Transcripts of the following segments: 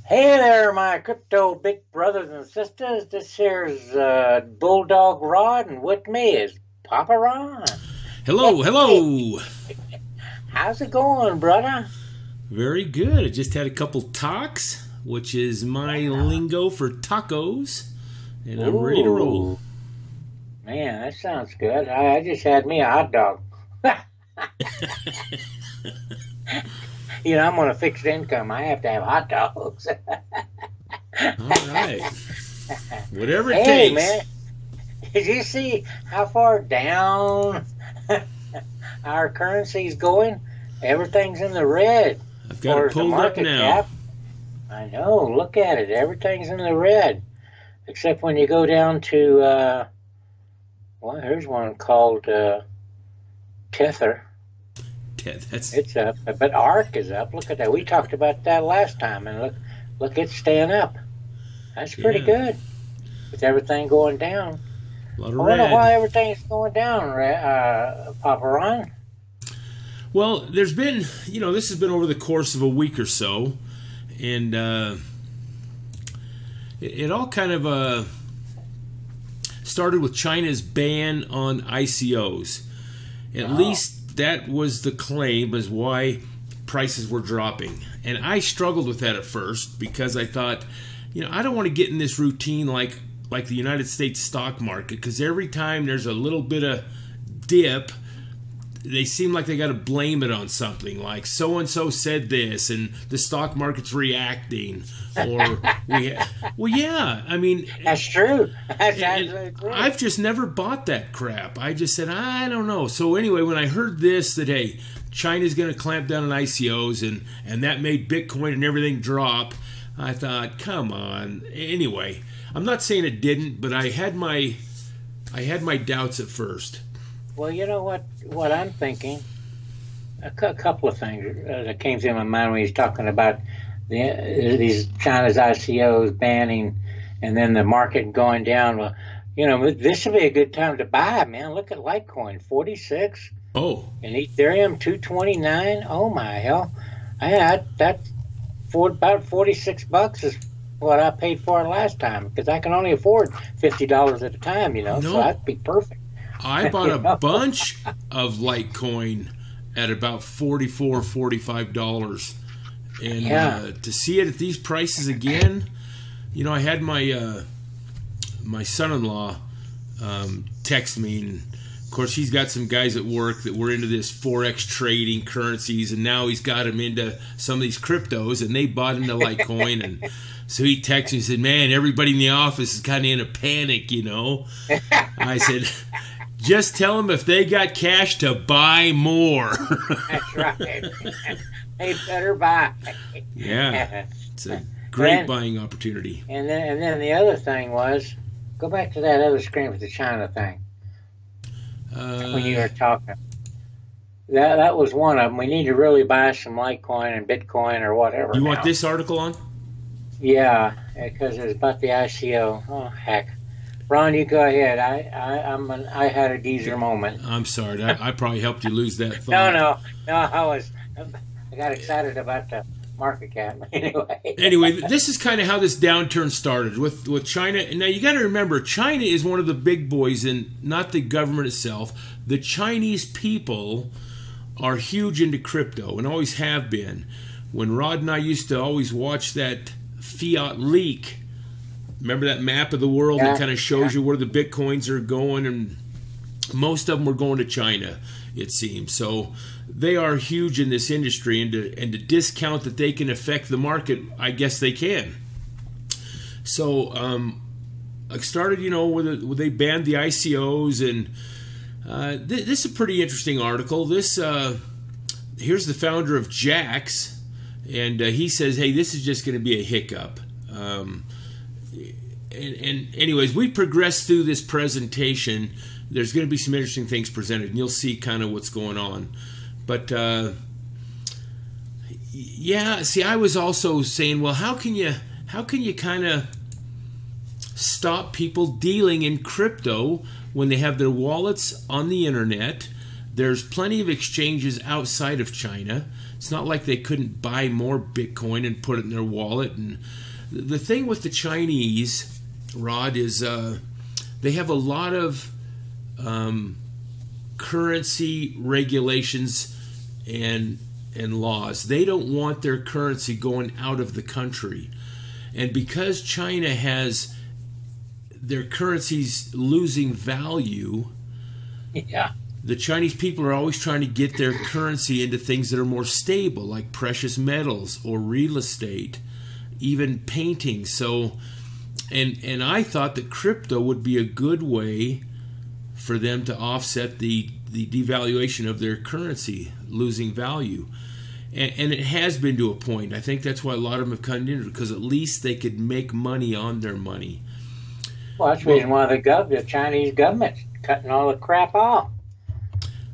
Hey there, my crypto big brothers and sisters. This here's Bulldog Rod, and with me is Papa Ron. Hello, hello. How's it going, brother? Very good. I just had a couple talks, which is my lingo for tacos, and I'm ready to roll. Man, that sounds good. I just had me a hot dog. I'm on a fixed income. I have to have hot dogs. All right. Whatever it Hey, takes. man, did you see how far down our currency's going? Everything's in the red. I've got it pulled up now. I know. Look at it. Everything's in the red, except when you go down to here's one called Tether. It's up, but ARC is up. Look at that. We talked about that last time, and look, it's staying up. That's pretty good with everything going down. A lot of I wonder red. why everything's going down, Papa Ron. Well, there's been, this has been over the course of a week or so, and it all kind of started with China's ban on ICOs. At least that was the claim as why prices were dropping. And I struggled with that at first because I thought, I don't want to get in this routine like the United States stock market, because every time there's a little bit of dip, they seem like they got to blame it on something, like so-and-so said this and the stock market's reacting. Or, I mean... That's true. That's absolutely true. I've just never bought that crap. I just said, I don't know. So anyway, when I heard this, that, hey, China's going to clamp down on ICOs and that made Bitcoin and everything drop, I thought, come on. Anyway, I'm not saying it didn't, but I had my doubts at first. Well, you know what I'm thinking? A couple of things that came to my mind when he's talking about these China's ICOs banning and then the market going down. Well, this would be a good time to buy, man. Look at Litecoin, 46. Oh. And Ethereum, 229. Oh, my hell. That's about $46 is what I paid for it last time, because I can only afford $50 at a time, so that'd be perfect. I bought a bunch of Litecoin at about $44, $45. And to see it at these prices again, I had my my son-in-law text me, and of course he's got some guys at work that were into this Forex trading currencies, and now he's got them into some of these cryptos, and they bought into Litecoin, and so he texted me and said, man, everybody in the office is kind of in a panic, I said, just tell them if they got cash to buy more. That's right. They better buy. Yeah, it's a great buying opportunity. And then the other thing was, go back to that other screen with the China thing. When you were talking, that was one of them. We need to really buy some Litecoin and Bitcoin or whatever. You want this article on? Yeah, because it's about the ICO. Oh heck. Ron, you go ahead. I had a geezer moment. I'm sorry. I probably helped you lose that thought. No. I got excited about the market cap. Anyway, this is kind of how this downturn started with China. Now you got to remember, China is one of the big boys, and not the government itself. The Chinese people are huge into crypto and always have been. When Rod and I used to always watch that fiat leak. Remember that map of the world that kind of shows you where the Bitcoins are going, and most of them were going to China, it seems. So they are huge in this industry, and to discount that they can affect the market, I guess they can. So I started, where they banned the ICOs, and this is a pretty interesting article. Here's the founder of Jax, and he says, hey, this is just going to be a hiccup. And anyways, we progress through this presentation. There's going to be some interesting things presented, and you'll see kind of what's going on. But see, I was also saying, well, how can you kind of stop people dealing in crypto when they have their wallets on the internet? There's plenty of exchanges outside of China. It's not like they couldn't buy more Bitcoin and put it in their wallet. And the thing with the Chinese, Rod, is they have a lot of currency regulations and laws. They don't want their currency going out of the country. And because China has their currencies losing value, Yeah. the Chinese people are always trying to get their currency into things that are more stable, like precious metals or real estate, even painting. So, and I thought that crypto would be a good way for them to offset the devaluation of their currency losing value. And it has been to a point. I think that's why a lot of them have come into it, because at least they could make money on their money. Well, that's the reason why the Chinese government's cutting all the crap off.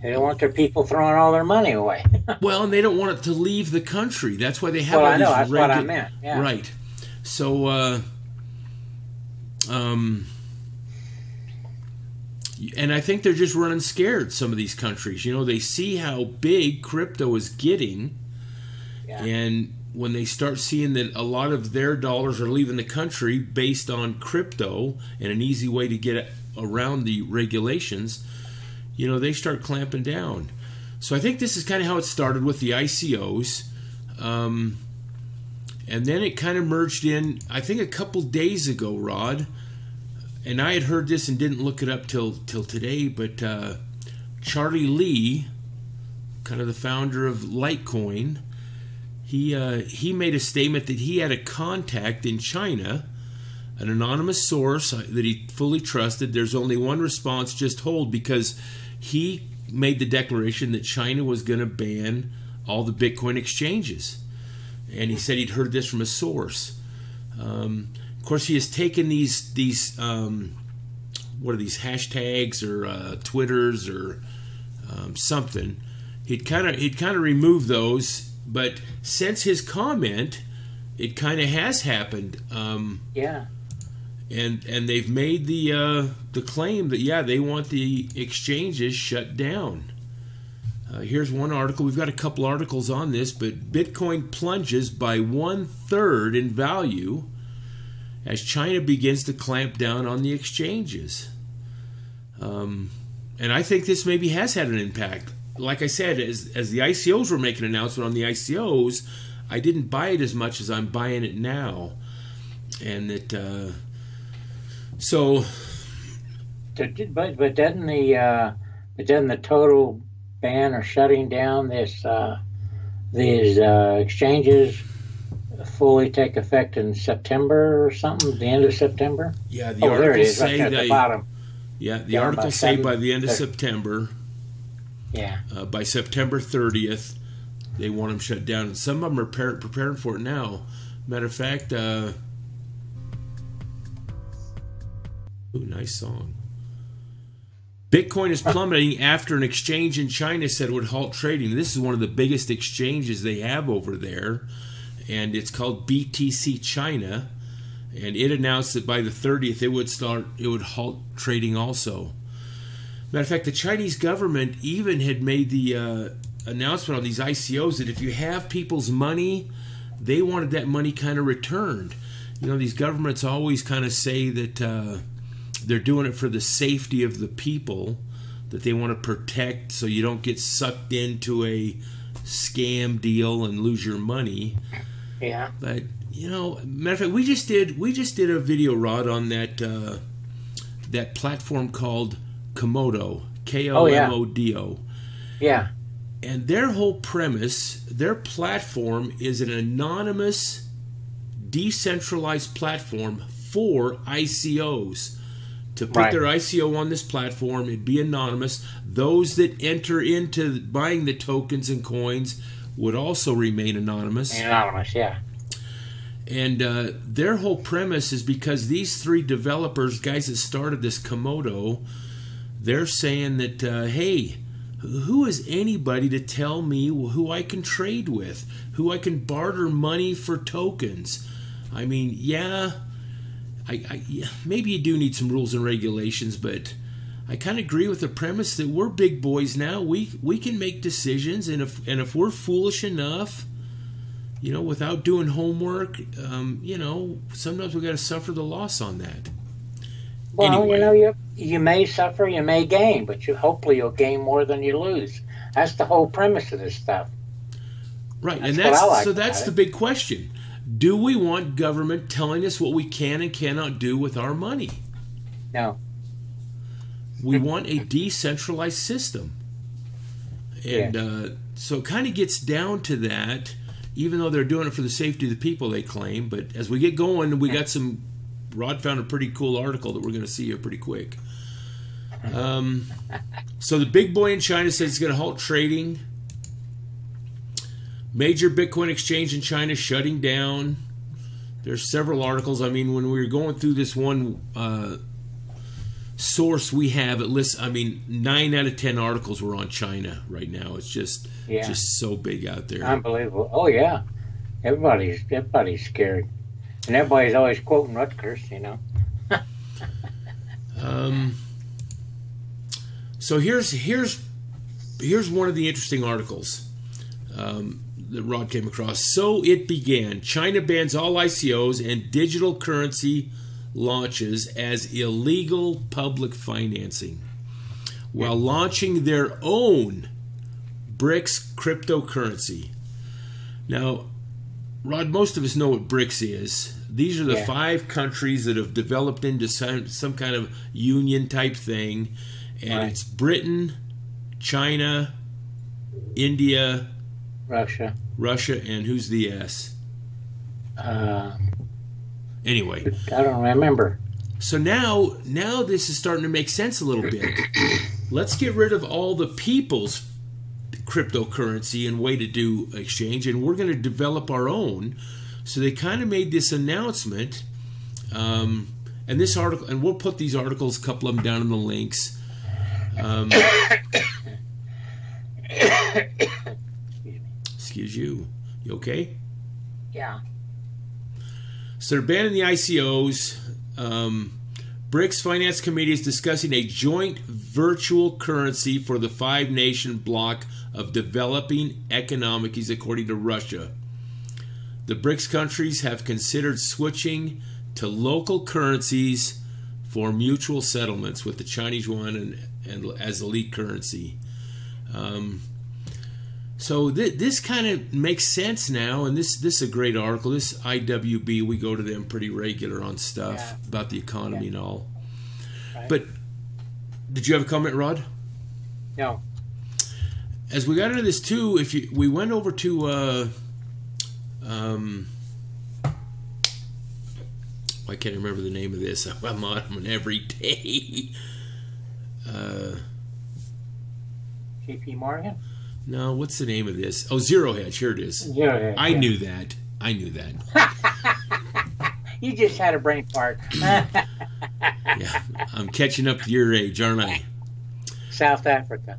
They don't want their people throwing all their money away. Well, and they don't want it to leave the country. That's why they have Well, all I know. these That's what I meant. Yeah. Right. So, and I think they're just running scared, some of these countries. You know, they see how big crypto is getting, Yeah. and when they start seeing that a lot of their dollars are leaving the country based on crypto and an easy way to get around the regulations, you know, they start clamping down. So I think this is kind of how it started with the ICOs. And then it kind of merged in, I think a couple days ago, Rod, and I had heard this and didn't look it up till today, but Charlie Lee, kind of the founder of Litecoin, he made a statement that he had a contact in China, an anonymous source that he fully trusted. There's only one response, just hold, because he made the declaration that China was going to ban all the Bitcoin exchanges. And he said he'd heard this from a source. Of course, he has taken these what are these, hashtags or Twitters or something. He'd kind of removed those, but since his comment, it kind of has happened. Yeah. And they've made the claim that, yeah, they want the exchanges shut down. Here's one article. We've got a couple articles on this, but Bitcoin plunges by 1/3 in value as China begins to clamp down on the exchanges. And I think this maybe has had an impact. Like I said, as the ICOs were making an announcement on the ICOs, I didn't buy it as much as I'm buying it now. And that... So, but doesn't the total ban or shutting down these exchanges fully take effect in September or something? The end of September? Yeah, the there it articles is, right say there at the bottom. Yeah, the articles say by the end of September. Yeah. By September 30th, they want them shut down, and some of them are preparing for it now. Matter of fact. Ooh, nice song. Bitcoin is plummeting after an exchange in China said it would halt trading. This is one of the biggest exchanges they have over there, and it's called BTC China. And it announced that by the 30th it would halt trading also. Matter of fact, the Chinese government even had made the announcement on these ICOs that if you have people's money, they wanted that money kind of returned. You know, these governments always kind of say that they're doing it for the safety of the people, that they want to protect so you don't get sucked into a scam deal and lose your money. Yeah. But, you know, matter of fact, we just did a video, Rod, on that that platform called Komodo, Komodo. Yeah. And their whole premise, their platform is an anonymous, decentralized platform for ICOs. To put their ICO on this platform, it'd be anonymous. Those that enter into buying the tokens and coins would also remain anonymous. Anonymous, yeah. And their whole premise is because these three developers, guys that started this Komodo, they're saying that, hey, who is anybody to tell me who I can trade with, who I can barter money for tokens? I mean, yeah, maybe you do need some rules and regulations, but I kind of agree with the premise that we're big boys now. We can make decisions, and if we're foolish enough, without doing homework, sometimes we got to suffer the loss on that. Well, anyway. you may suffer, you may gain, but hopefully you'll gain more than you lose. That's the whole premise of this stuff. Right, That's the big question. Do we want government telling us what we can and cannot do with our money? No. We want a decentralized system. And so it kind of gets down to that, even though they're doing it for the safety of the people, they claim. But as we get going, we got Rod found a pretty cool article that we're going to see here pretty quick. So the big boy in China says it's going to halt trading. Major Bitcoin exchange in China shutting down. There's several articles. I mean, when we were going through this one source we have, it lists, 9 out of 10 articles were on China right now. It's just so big out there. Unbelievable. Oh, yeah. Everybody's scared. And everybody's always quoting Rutgers, So here's one of the interesting articles that Rod came across. So it began. China bans all ICOs and digital currency launches as illegal public financing while launching their own BRICS cryptocurrency. Now, Rod, most of us know what BRICS is. These are the 5 countries that have developed into some kind of union type thing. And it's Britain, China, India, Russia, and who's the S? Anyway. I don't remember. So now this is starting to make sense a little bit. Let's get rid of all the people's cryptocurrency and way to do exchange, and we're going to develop our own. So they kind of made this announcement, and this article, and we'll put these articles, a couple of them down in the links. Excuse you. You okay? Yeah. So they're banning the ICOs. BRICS Finance Committee is discussing a joint virtual currency for the 5-nation bloc of developing economies, according to Russia. The BRICS countries have considered switching to local currencies for mutual settlements, with the Chinese yuan and as the lead currency. So this kind of makes sense now, and this is a great article. This IWB, we go to them pretty regular on stuff about the economy and all. Right. But did you have a comment, Rod? No. As we got into this too, we went over to I can't remember the name of this. I'm on them every day. JP Morgan? No, what's the name of this? Oh, Zero Hedge. Here it is. Zero Hedge. I knew that. You just had a brain fart. Yeah, I'm catching up to your age, aren't I? South Africa.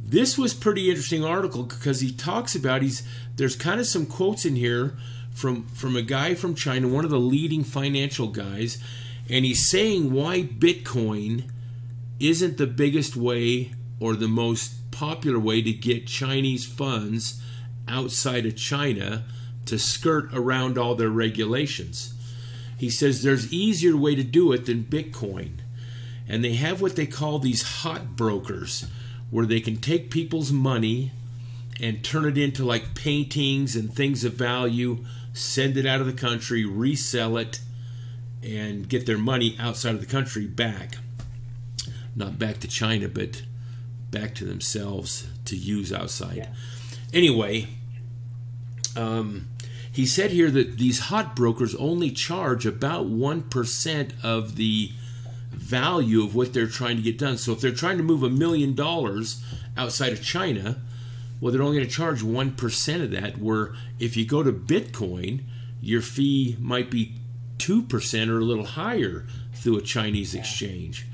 This was pretty interesting article because he talks about there's kind of some quotes in here from a guy from China, one of the leading financial guys, and he's saying why Bitcoin isn't the biggest way or the most popular way to get Chinese funds outside of China to skirt around all their regulations. He says there's easier way to do it than Bitcoin. And they have what they call these hot brokers, where they can take people's money and turn it into like paintings and things of value, send it out of the country, resell it, and get their money outside of the country back. Not back to China, but back to themselves to use outside. Yeah. Anyway, he said here that these hot brokers only charge about 1% of the value of what they're trying to get done. So if they're trying to move $1 million outside of China, well, they're only going to charge 1% of that, where if you go to Bitcoin, your fee might be 2% or a little higher through a Chinese exchange.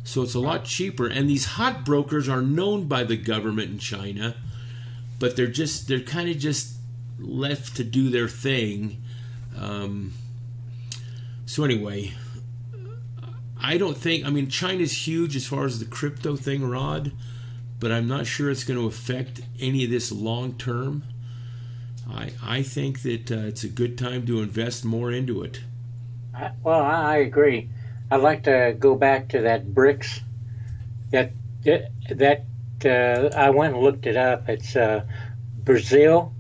So it's a lot cheaper. And these hot brokers are known by the government in China, but they're kind of just left to do their thing. So anyway, I don't think, I mean, China's huge as far as the crypto thing, Rod, but I'm not sure it's going to affect any of this long term. I think that it's a good time to invest more into it. Well, I agree. I'd like to go back to that BRICS. That I went and looked it up. It's Brazil,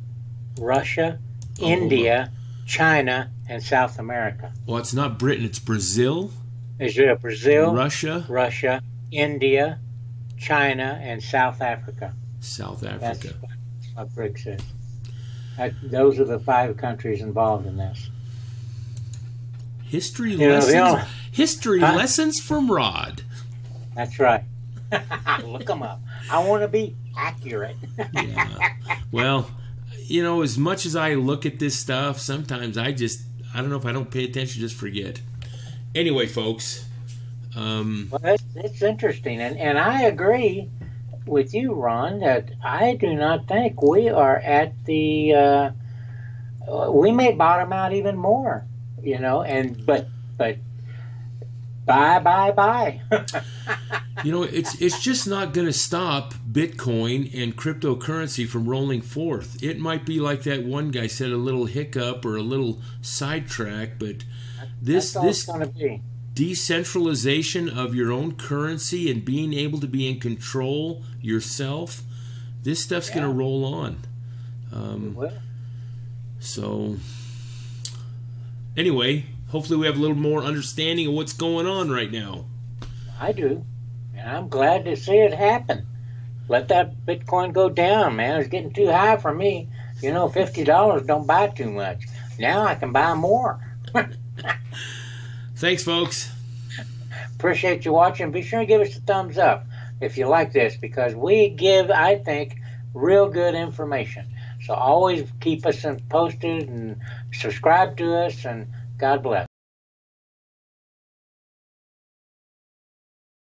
Russia, India, China, and South America. Well, it's not Britain, it's Brazil. Is there Brazil, Russia, India, China, and South Africa? South Africa. That's what BRICS is. Those are the 5 countries involved in this. History lessons. Lessons from Rod. That's right. Look them up. I want to be accurate. Yeah. Well, you know, as much as I look at this stuff, sometimes I don't know, if I don't pay attention, just forget. Anyway, folks. Well, it's interesting, and I agree with you, Ron, that I do not think we are at the. We may bottom out even more, you know, but bye. You know, it's just not going to stop Bitcoin and cryptocurrency from rolling forth. It might be like that one guy said, a little hiccup or a little sidetrack, but this gonna be. Decentralization of your own currency and being able to be in control yourself, this stuff's going to roll on. So anyway, hopefully we have a little more understanding of what's going on right now. I do, and I'm glad to see it happen. Let that Bitcoin go down, man. It's getting too high for me. You know, $50 don't buy too much. Now I can buy more. Thanks, folks. Appreciate you watching. Be sure to give us a thumbs up if you like this, because we give, I think, real good information. So always keep us posted and subscribe to us, and God bless.